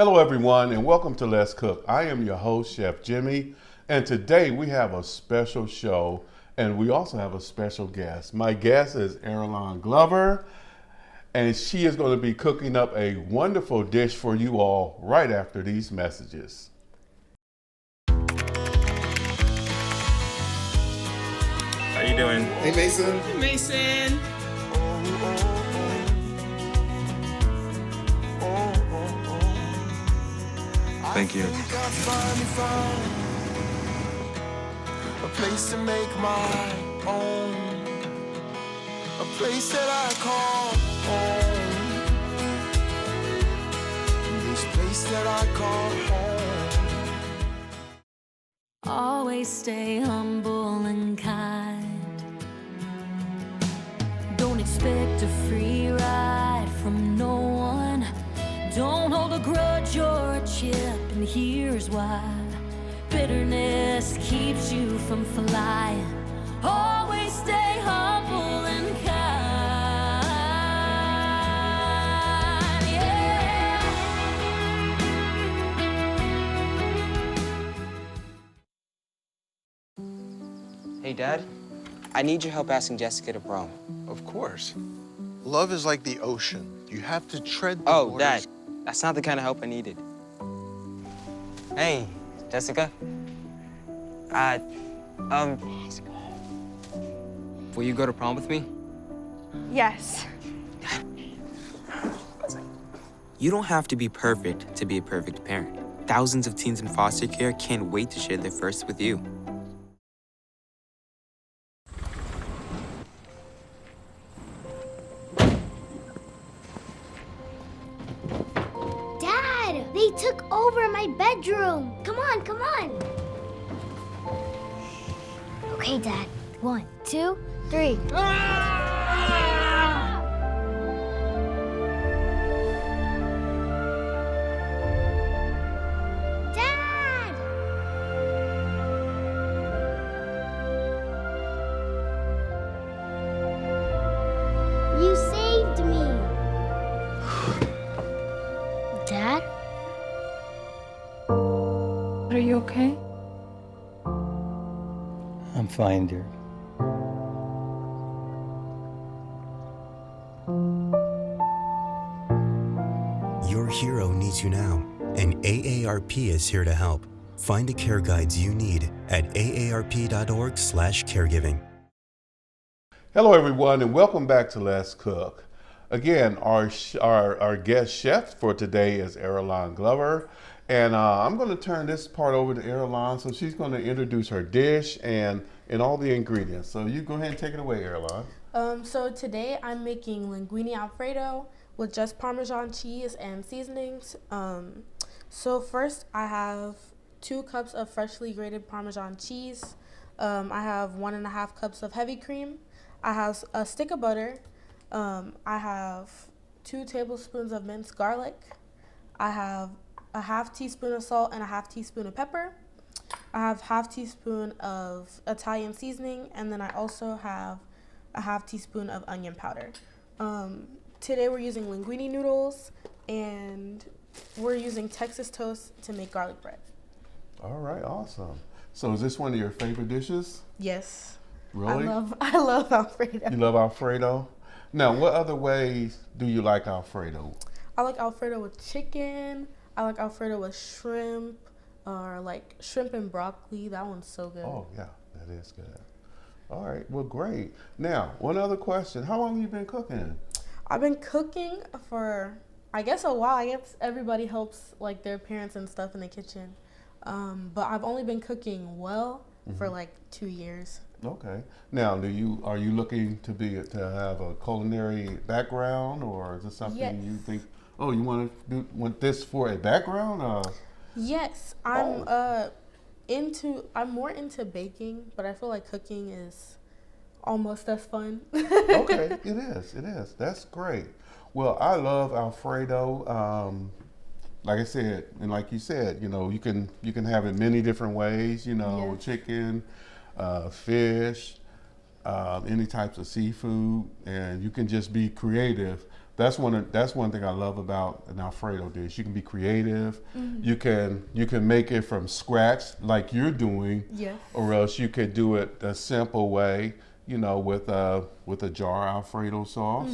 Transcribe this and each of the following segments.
Hello everyone and welcome to Let's Cook. I am your host, Chef Jimmy, and today we have a special show and we also have a special guest. My guest is Aralon Glover, and she is going to be cooking up a wonderful dish for you all right after these messages. How you doing? Hey Mason. Hey Mason. Thank you. A place to make my own. A place that I call home. This place that I call home. Always stay humble and kind. Don't expect a free ride from no one. Don't hold a grudge or a chip, and here's why. Bitterness keeps you from flying. Always stay humble and kind. Yeah. Hey, Dad. I need your help asking Jessica to prom. Of course. Love is like the ocean. You have to tread the Oh, waters. Dad. That's not the kind of help I needed. Hey, Jessica. Will you go to prom with me? Yes. You don't have to be perfect to be a perfect parent. Thousands of teens in foster care can't wait to share their first with you. Dad, they took over my bedroom. Come on, come on. Okay, Dad. 1, 2, 3. Dad! You saved me. Dad? Are you okay? I'm fine, dear. Your hero needs you now, and AARP is here to help. Find the care guides you need at aarp.org/caregiving. Hello everyone and welcome back to Let's Cook. Again, our guest chef for today is Aralon Glover. And I'm going to turn this part over to Aralon, so she's going to introduce her dish and all the ingredients. So you go ahead and take it away, Aralon. So today I'm making linguine Alfredo with just Parmesan cheese and seasonings. So first I have 2 cups of freshly grated Parmesan cheese. I have 1.5 cups of heavy cream. I have a stick of butter. I have 2 tablespoons of minced garlic. I have a half teaspoon of salt and a half teaspoon of pepper. I have half teaspoon of Italian seasoning, and then I also have a half teaspoon of onion powder. Today we're using linguine noodles, and we're using Texas toast to make garlic bread. All right, awesome. So is this one of your favorite dishes? Yes. Really? I love Alfredo. You love Alfredo? Now, what other ways do you like Alfredo? I like Alfredo with chicken. I like Alfredo with shrimp, or like shrimp and broccoli. That one's so good. Oh, yeah, that is good. All right, well, great. Now, one other question. How long have you been cooking? I've been cooking for, I guess, a while. I guess everybody helps like their parents and stuff in the kitchen. But I've only been cooking for like 2 years. Okay. Now, are you looking to have a culinary background, or is this something you think? Oh, you want this for a background? Yes, I'm more into baking, but I feel like cooking is almost as fun. Okay, it is. That's great. Well, I love Alfredo. Like I said, and like you said, you can have it many different ways. Yes. Chicken, fish, any types of seafood, and you can just be creative that's one thing I love about an Alfredo dish. You can be creative. You can make it from scratch like you're doing, Yes. or else you could do it a simple way, with a jar Alfredo sauce.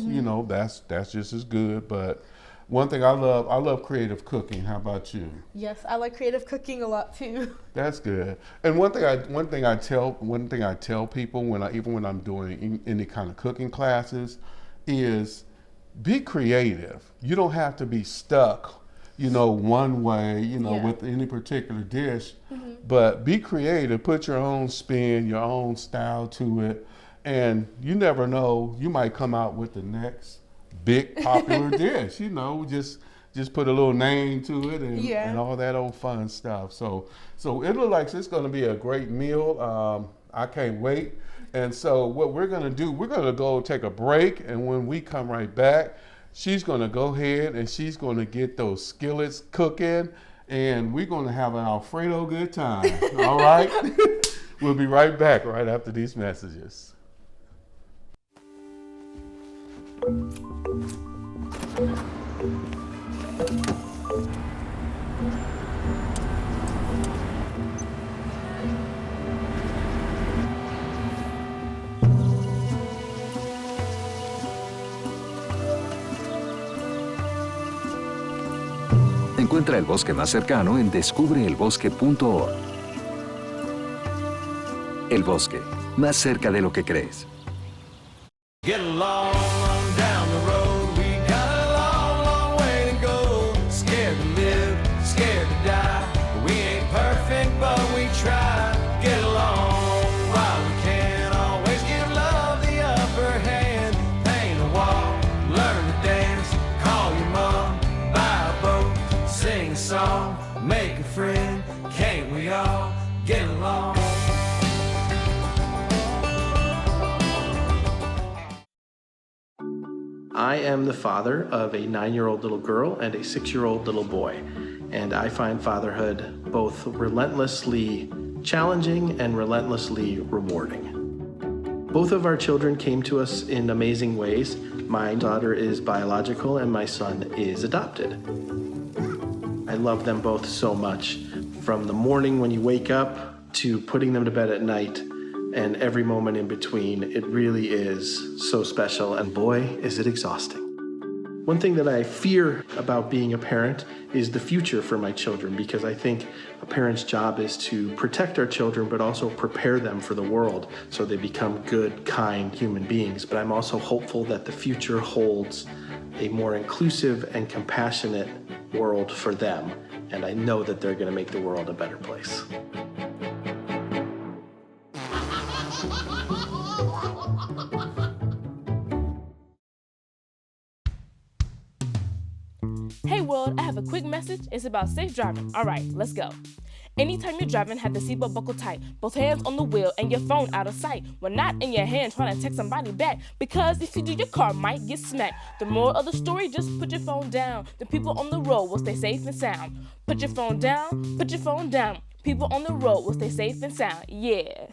That's just as good. But one thing I love creative cooking. How about you? Yes, I like creative cooking a lot too. That's good. And one thing I tell people when I'm doing any kind of cooking classes is be creative. You don't have to be stuck, one way, with any particular dish, but be creative, put your own spin, your own style to it, and you never know, you might come out with the next big popular dish, just put a little name to it and all that old fun stuff. So it looks like it's going to be a great meal. I can't wait. And so what we're going to do, we're going to go take a break, and when we come right back, she's going to go ahead and she's going to get those skillets cooking, and we're going to have an Alfredo good time. All right? We'll be right back right after these messages. Encuentra el bosque más cercano en descubreelbosque.org. El bosque, más cerca de lo que crees. Get along on down the road. We got a long, long way to go. Scared to live, scared to die. We ain't perfect, but we try. Get along while we can. Always give love the upper hand. Paint a wall, learn to dance. Call your mom, buy a boat, sing a song, make a friend. Can't we all get along? I am the father of a 9-year-old little girl and a 6-year-old little boy, and I find fatherhood both relentlessly challenging and relentlessly rewarding. Both of our children came to us in amazing ways. My daughter is biological and my son is adopted. I love them both so much, from the morning when you wake up to putting them to bed at night, and every moment in between. It really is so special, and boy, is it exhausting. One thing that I fear about being a parent is the future for my children, because I think a parent's job is to protect our children, but also prepare them for the world so they become good, kind human beings. But I'm also hopeful that the future holds a more inclusive and compassionate world for them, and I know that they're going to make the world a better place. Hey world, I have a quick message. It's about safe driving. All right, let's go. Anytime you're driving, have the seatbelt buckled tight. Both hands on the wheel and your phone out of sight. When not in your hand trying to text somebody back. Because if you do, your car might get smacked. The moral of the story, just put your phone down. The people on the road will stay safe and sound. Put your phone down, put your phone down. People on the road will stay safe and sound. Yeah.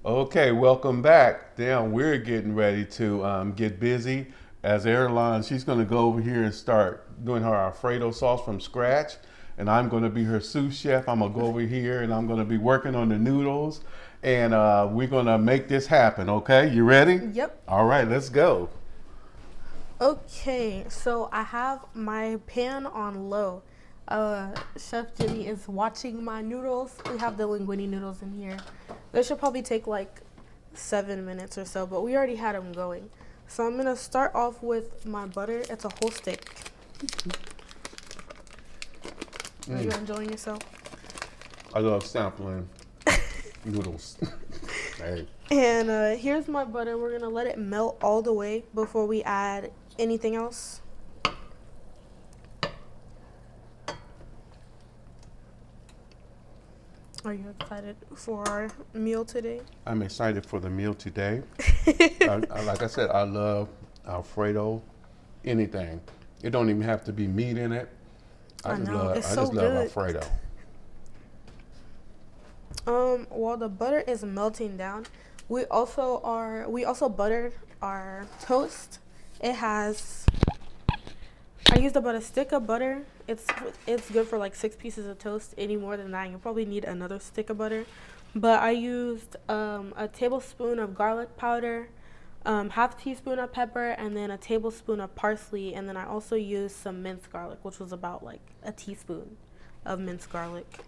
Okay, welcome back. Damn, we're getting ready to get busy. As Aralon, she's going to go over here and start doing her Alfredo sauce from scratch. And I'm going to be her sous chef. I'm going to go over here and I'm going to be working on the noodles. And we're going to make this happen, okay? You ready? Yep. All right, let's go. Okay, so I have my pan on low. Chef Jimmy is watching my noodles. We have the linguine noodles in here. This should probably take like 7 minutes or so, but we already had them going. So I'm gonna start off with my butter. It's a whole stick. Are you enjoying yourself? I love sampling noodles. Hey. And here's my butter. We're gonna let it melt all the way before we add anything else. Are you excited for our meal today? I'm excited for the meal today. Like I said, I love Alfredo, anything. It don't even have to be meat in it. I just love Alfredo. While the butter is melting down, We also buttered our toast. It has, I used about a stick of butter. It's good for like 6 pieces of toast. Any more than that, you probably need another stick of butter. But I used a tablespoon of garlic powder, half teaspoon of pepper, and then a tablespoon of parsley. And then I also used some minced garlic, which was about like a teaspoon of minced garlic.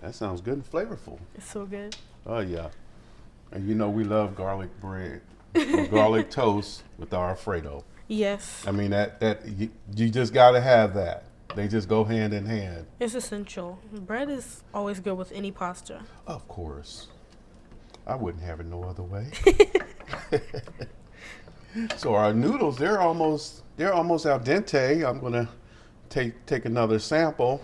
That sounds good and flavorful. It's so good. Oh yeah. And you know we love garlic bread or garlic toast with our Alfredo. Yes. I mean that you just gotta have that. They just go hand in hand. It's essential. Bread is always good with any pasta. Of course. I wouldn't have it no other way. So our noodles, they're almost al dente. I'm gonna take another sample.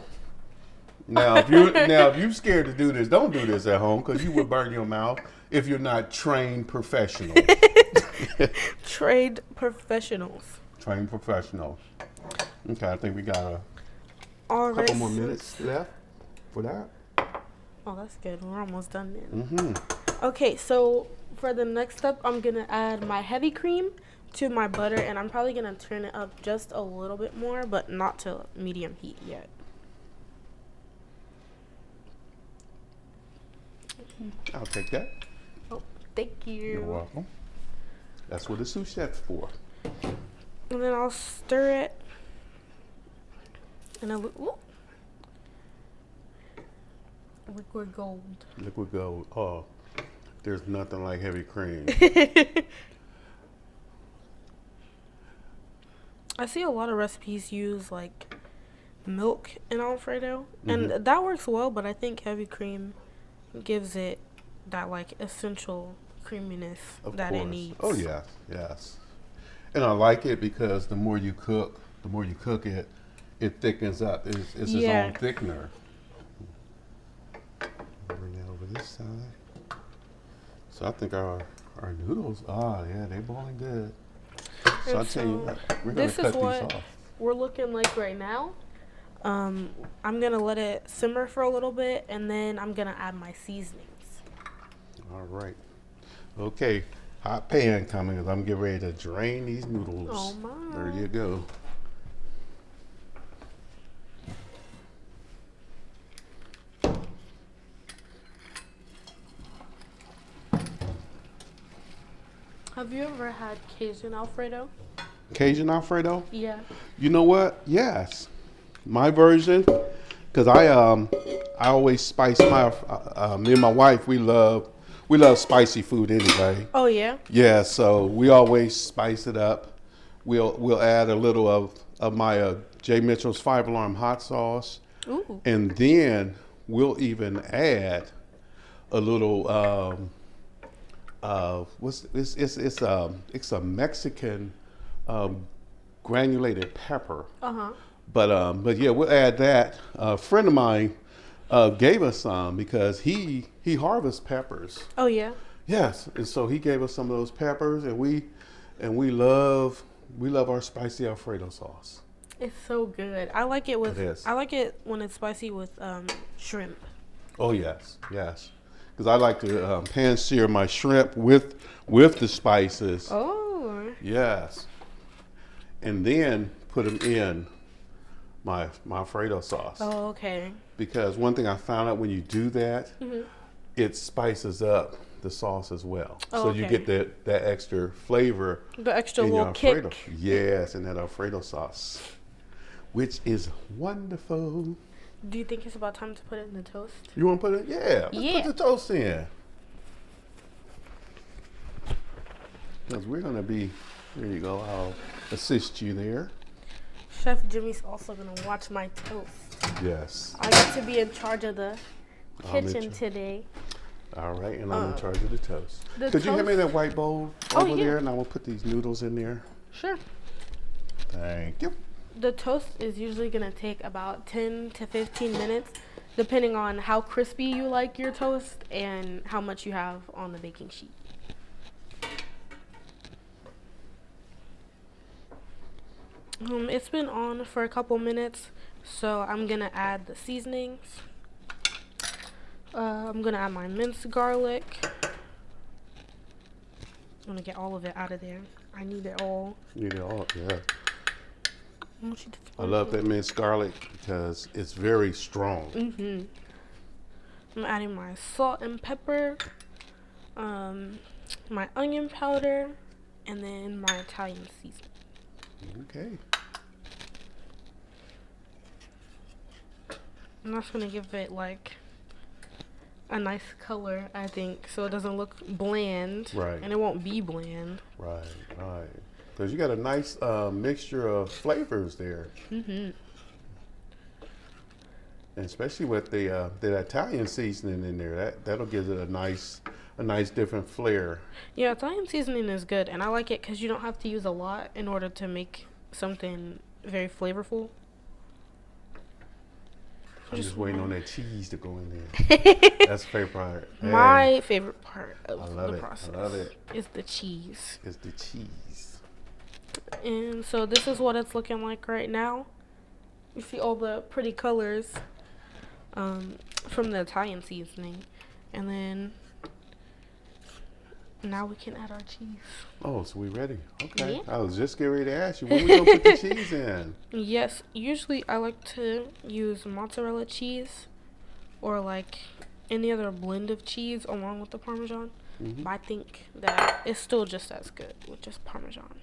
Now if you're scared to do this, don't do this at home because you would burn your mouth if you're not trained professional. Trained professionals. Trained professionals. Okay, I think we got a Right, couple more minutes left for that. Oh, that's good. We're almost done then. Okay, so for the next step, I'm going to add my heavy cream to my butter, and I'm probably going to turn it up just a little bit more, but not to medium heat yet. I'll take that. Oh, thank you. You're welcome. That's what a sous chef's for. And then I'll stir it. And liquid gold. Liquid gold. Oh, there's nothing like heavy cream. I see a lot of recipes use like milk in Alfredo, and that works well, but I think heavy cream gives it that like essential creaminess that it needs. Oh yes, yes. And I like it because the more you cook it, it thickens up. It's its own thickener. Bring that over this side. So I think our noodles, they boiling good. So I'll tell you what, we're gonna cut these off. We're looking like right now. I'm gonna let it simmer for a little bit, and then I'm gonna add my seasonings. All right. Okay, hot pan coming as I'm getting ready to drain these noodles. Oh my. There you go. Have you ever had Cajun Alfredo? Cajun Alfredo? Yeah. You know what? Yes. My version, because I always spice my me and my wife, we love spicy food anyway. Oh yeah. Yeah, so we always spice it up. We'll add a little of my J. Mitchell's 5-alarm hot sauce. Ooh. And then we'll even add a little it's a Mexican granulated pepper. But yeah, we'll add that. A friend of mine gave us some because he harvests peppers. Oh yeah. Yes, and so he gave us some of those peppers, and we love our spicy Alfredo sauce. It's so good. I like it with. It is. I like it when it's spicy with shrimp. Oh yes, yes, because I like to pan sear my shrimp with the spices. Oh. Yes, and then put them in my Alfredo sauce. Oh, okay. Because one thing I found out when you do that, it spices up the sauce as well. Oh, so okay. you get that extra flavor. The extra in little your Alfredo. kick. Yes, in that Alfredo sauce, which is wonderful. Do you think it's about time to put it in the toast? You want to put it? Yeah. Let's put the toast in. Because we're going to be, there you go, I'll assist you there. Chef Jimmy's also going to watch my toast. Yes. I get to be in charge of the kitchen today. All right, and I'm in charge of the toast. Could you hand me that white bowl over there, and I will put these noodles in there? Sure. Thank you. The toast is usually going to take about 10 to 15 minutes, depending on how crispy you like your toast and how much you have on the baking sheet. It's been on for a couple minutes, so I'm going to add the seasonings. I'm going to add my minced garlic. I'm gonna get all of it out of there. I need it all. Need it all, yeah. I love that minced garlic because it's very strong. I'm adding my salt and pepper, my onion powder, and then my Italian seasoning. Okay. I'm just gonna give it like a nice color, I think, so it doesn't look bland. Right. And it won't be bland. Right. Because you got a nice mixture of flavors there. And especially with the Italian seasoning in there, that'll give it a nice different flair. Yeah, Italian seasoning is good, and I like it because you don't have to use a lot in order to make something very flavorful. I'm just waiting on that cheese to go in there. That's the favorite part. My favorite part of the process I love it. is the cheese. It's the cheese. And so this is what it's looking like right now. You see all the pretty colors from the Italian seasoning. And then now we can add our cheese. Oh, so we ready? Okay. Yeah. I was just getting ready to ask you, when we gonna put the cheese in? Yes, usually I like to use mozzarella cheese or like any other blend of cheese along with the Parmesan. But I think that it's still just as good with just Parmesan.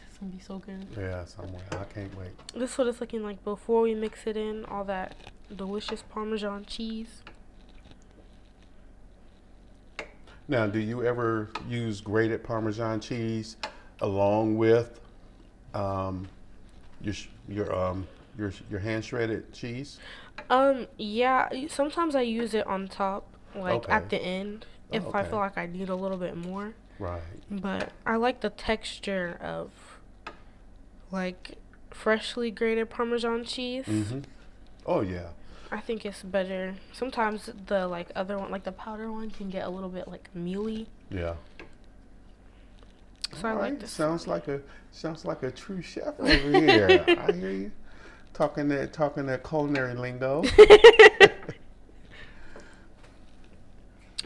It's gonna be so good. Yeah, somewhere. I can't wait. This is what it's looking like before we mix it in, all that delicious Parmesan cheese. Now, do you ever use grated Parmesan cheese along with your hand shredded cheese? Yeah. Sometimes I use it on top, like at the end, if I feel like I need a little bit more. Right. But I like the texture of like freshly grated Parmesan cheese. Oh yeah. I think it's better. Sometimes the like other one, like the powder one, can get a little bit like mealy. Yeah. So I like this. Sounds like a true chef over here. I hear you talking that culinary lingo.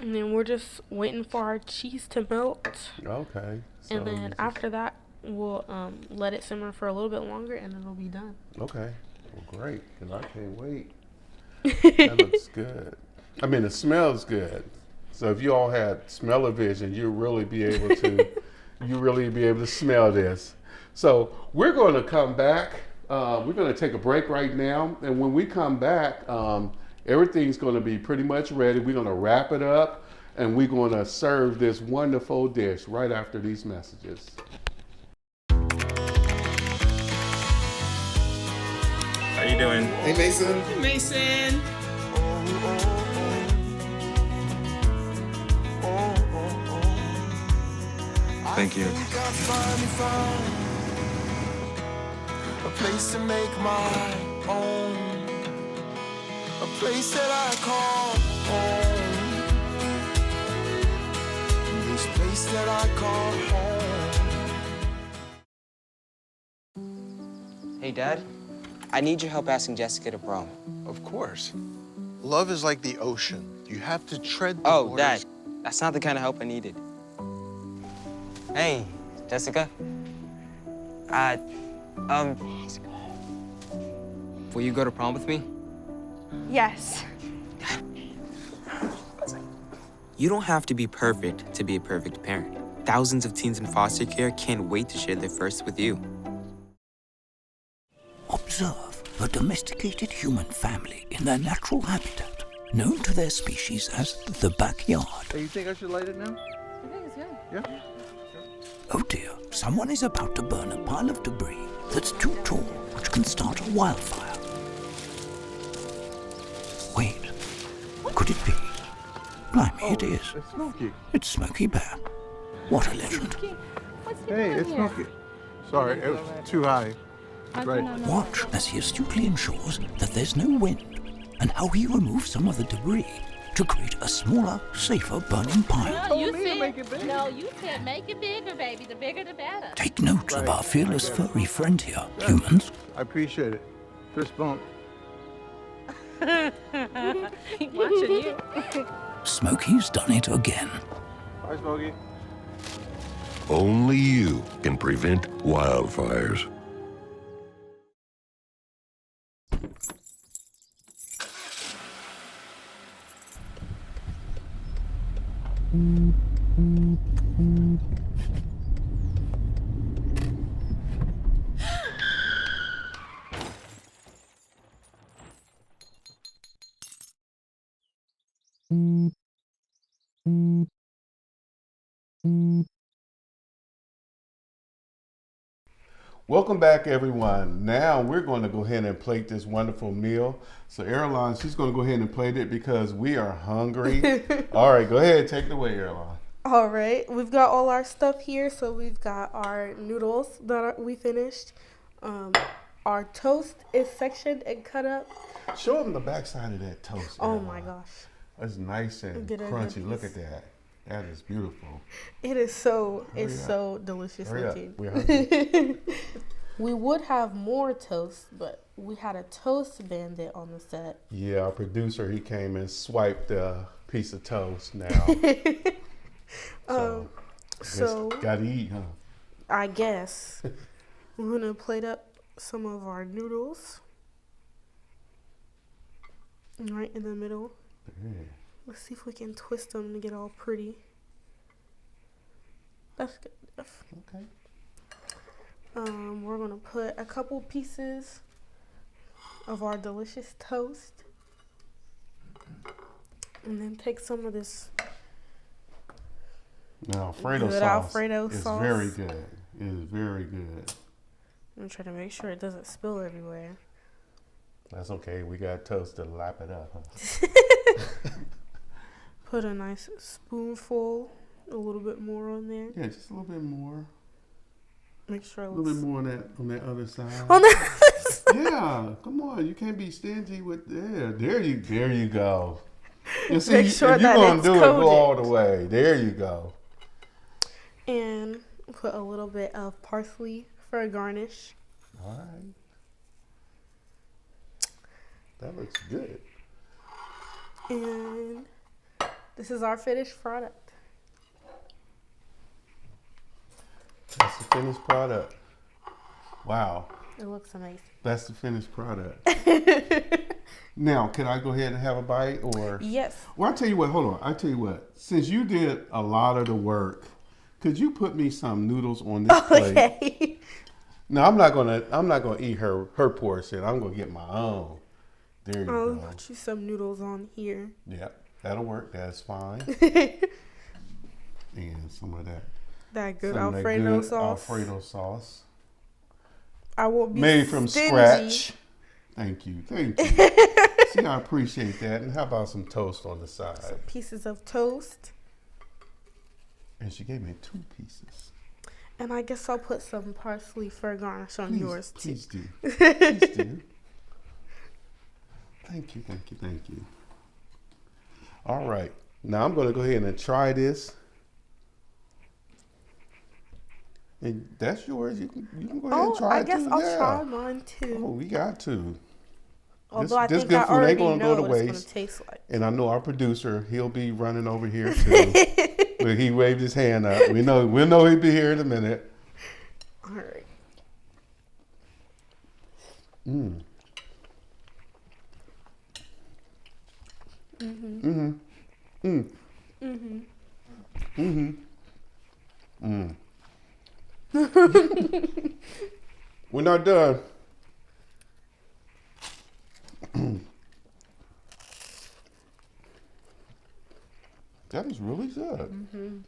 And then we're just waiting for our cheese to melt. Okay. So And then after that, we'll let it simmer for a little bit longer, and then it'll be done. Okay. Well, great. Cause I can't wait. That looks good. I mean, it smells good. So if you all had smell-o-vision, you'll really be able to smell this. So we're going to come back. We're going to take a break right now, and when we come back, everything's going to be pretty much ready. We're going to wrap it up, and we're going to serve this wonderful dish right after these messages. How you doing? Hey, Mason. Hey, Mason. Thank you. A place to make my own, a place that I call home, this place that I call home. Hey, Dad. I need your help asking Jessica to prom. Of course. Love is like the ocean. You have to tread the Oh, waters. Dad, that's not the kind of help I needed. Hey, Jessica. Will you go to prom with me? Yes. You don't have to be perfect to be a perfect parent. Thousands of teens in foster care can't wait to share their first with you. Observe a domesticated human family in their natural habitat, known to their species as the backyard. Hey, you think I should light it now? I think it's good. Yeah. Oh dear, someone is about to burn a pile of debris that's too tall, which can start a wildfire. Wait, could it be? Blimey, it is. It's Smokey. It's Smokey Bear. What a legend. Hey, it's Smokey. Sorry, it was too high. Right. Watch as he astutely ensures that there's no wind, and how he removes some of the debris to create a smaller, safer burning pile. No, you said make it bigger, baby. The bigger, the better. Take note of our fearless furry friend here, humans. I appreciate it. Fist bump. Watching you. Smokey's done it again. Hi, Smokey. Only you can prevent wildfires. Welcome back, everyone. Now we're going to go ahead and plate this wonderful meal. So Aralon, she's going to go ahead and plate it because we are hungry. All right, go ahead, take it away, Aralon. All right, we've got all our stuff here. So we've got our noodles that we finished. Our toast is sectioned and cut up. Show them the backside of that toast. Oh Aralon. my gosh. That's nice and crunchy. Look at that. That is beautiful. It is so, so delicious looking. We're hungry. We would have more toast, but we had a toast bandit on the set. Yeah, our producer, he came and swiped a piece of toast now. So gotta eat, huh? I guess we're gonna plate up some of our noodles right in the middle. Yeah. Let's see if we can twist them to get all pretty. That's good enough. Okay. We're gonna put a couple pieces of our delicious toast, and then take some of this. Now, Alfredo sauce is very good. It is very good. I'm trying to make sure it doesn't spill everywhere. That's okay. We got toast to lap it up. Huh? Put a nice spoonful, a little bit more on there. Yeah, just a little bit more. Make sure a little bit more on that other side. On the other side. Yeah, come on. You can't be stingy with there you go. You see, Make sure if you're that gonna it's do coated. it, go all the way. There you go. And put a little bit of parsley for a garnish. All right. That looks good. And this is our finished product. That's the finished product. Wow. It looks amazing. That's the finished product. Now, can I go ahead and have a bite, or? Yes. Well, I tell you what. Hold on. I tell you what. Since you did a lot of the work, could you put me some noodles on this plate? Okay. No, I'm not gonna eat her portion. I'm gonna get my own. There you I'll go. put you some noodles on here. Yeah, that'll work. That's fine. And some of that. That good some of that Alfredo good sauce. Alfredo sauce. I won't be made from stingy. scratch. Thank you. Thank you. See, I appreciate that. And how about some toast on the side? Some pieces of toast. And she gave me 2 pieces. And I guess I'll put some parsley for garnish on yours too. Please do. Please do. Thank you, thank you, thank you. All right. Now I'm going to go ahead and try this. And that's yours. You can go ahead and try I it guess too. I'll try mine too. Oh, we got to. Although I think I already know what it's going to taste like. And I know our producer, he'll be running over here too. But he waved his hand up. We'll know he'll be here in a minute. All right. Mm. Mhm. Mhm. Mm. Mhm. Mhm. We're not done. That is really good. Mm-hmm.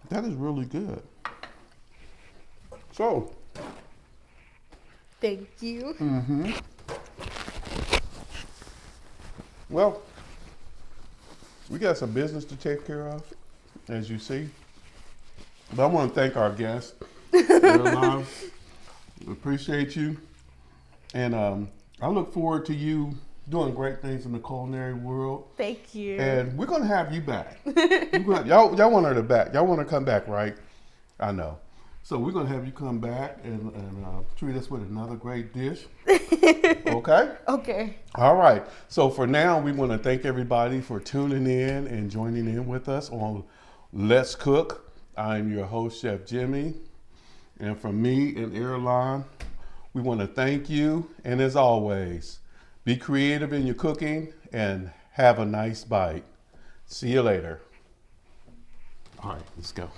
That is really good. So. Thank you. Mm-hmm. Well, we got some business to take care of, as you see. But I want to thank our guests. Aralon. Appreciate you. And I look forward to you doing great things in the culinary world. Thank you. And we're going to have you back. Y'all want her to back. Y'all want her to come back, right? I know. So we're going to have you come back and treat us with another great dish. Okay? Okay. All right. So for now, we want to thank everybody for tuning in and joining in with us on Let's Cook. I'm your host, Chef Jimmy. And from me and Aralon, we want to thank you. And as always, be creative in your cooking and have a nice bite. See you later. All right, let's go.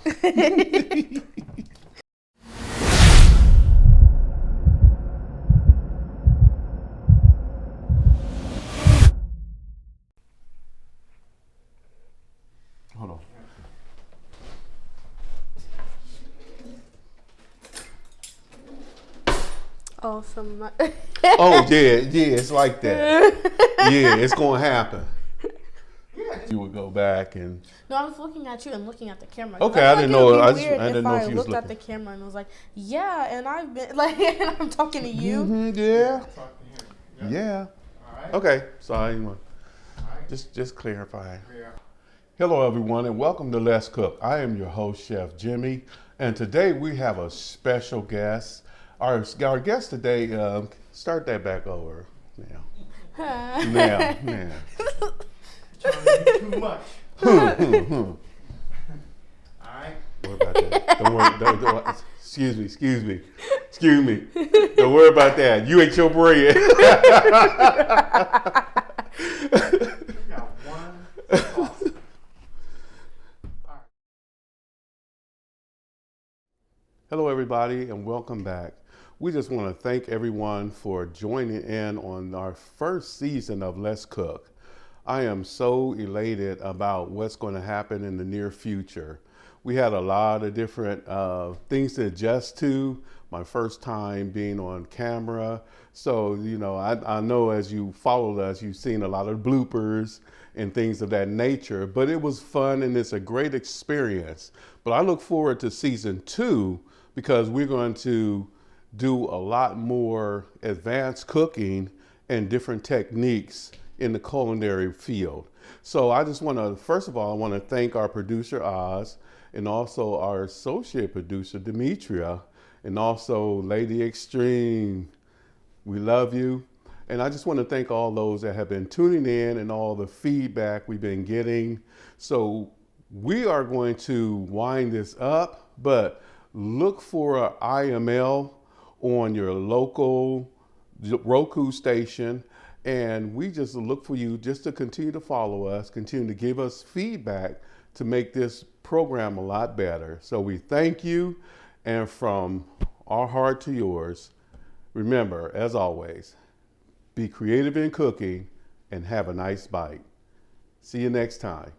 Hold on. Oh, some. Oh, yeah, it's like that. Yeah, it's going to happen. You would go back and. No, I was looking at you and looking at the camera. Okay, I didn't know. I didn't know if you was looked at the camera and was like, "Yeah," and I've been like, and I'm talking to you. Mm-hmm, yeah. Yeah. Okay, so I just clarify. Hello, everyone, and welcome to Let's Cook. I am your host, Chef Jimmy, and today we have a special guest. Our guest today. Start that back over now. Now. Trying to do too much. Alright. Don't worry about that. Don't worry. Excuse me. Don't worry about that. You ate your bread. Hello, everybody, and welcome back. We just want to thank everyone for joining in on our first season of Let's Cook. I am so elated about what's going to happen in the near future. We had a lot of different things to adjust to. My first time being on camera. So, you know, I know as you followed us, you've seen a lot of bloopers and things of that nature, but it was fun and it's a great experience. But I look forward to season 2 because we're going to do a lot more advanced cooking and different techniques in the culinary field. So I just want to, first of all, I want to thank our producer Oz and also our associate producer Demetria and also Lady Extreme. We love you. And I just want to thank all those that have been tuning in and all the feedback we've been getting. So we are going to wind this up, but look for an IML on your local Roku station. And we just look for you just to continue to follow us, continue to give us feedback to make this program a lot better. So we thank you. And from our heart to yours, remember, as always, be creative in cooking and have a nice bite. See you next time.